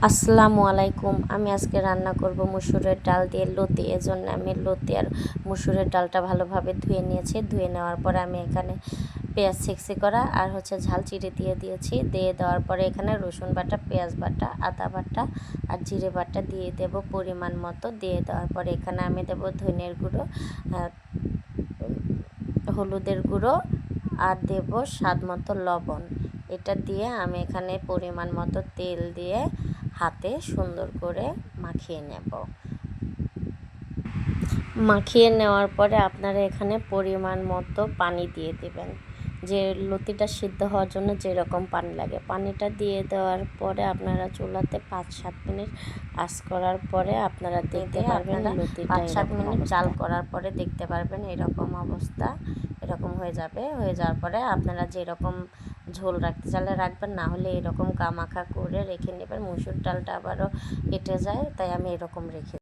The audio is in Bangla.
আসসালামু আলাইকুম। আমি আজকে রান্না করব মুসুরের ডাল দিয়ে লতি। এজন্য আমি লতি আর মুসুরের ডালটা ভালোভাবে ধুয়ে নিয়েছি। ধুয়ে নেওয়ার পরে আমি এখানে পেঁয়াজ ছেঁচি করা আর ঝাল চিড়ে দিয়ে দিয়েছি। দিয়ে দেওয়ার পরে এখানে রসুন বাটা, পেঁয়াজ বাটা, আদা বাটা আর জিরে বাটা দিয়ে দেব পরিমাণ মতো। দিয়ে দেওয়ার পরে এখানে আমি দেব ধনের গুঁড়ো, হলুদের গুঁড়ো আর দেব স্বাদ মতো লবণ। এটা দিয়ে আমি এখানে পরিমাণ মতো তেল দিয়ে হাতে সুন্দর করে মাখিয়ে নেব। মাখিয়ে নেওয়ার পরে আপনারা এখানে পরিমাণ মতো পানি দিয়ে দেবেন, যে লতিটা সিদ্ধ হওয়ার জন্য যেরকম পানি লাগে। পানিটা দিয়ে দেওয়ার পরে আপনারা চুলাতে 5-7 মিনিট আঁচ করার পরে আপনারা দেখতে পারবেন লতিটা 5-7 মিনিট জাল করার পরে দেখতে পারবেন এরকম অবস্থা, এরকম হয়ে যাবে। হয়ে যাওয়ার পরে আপনারা যেরকম ঝোল রাখতে চাইলে রাখবেন, না হলে এরকম গামাখা করে রেখে নেবেন। মুসুর ডালটা আবারও কেটে যায়, তাই আমি এরকম রেখে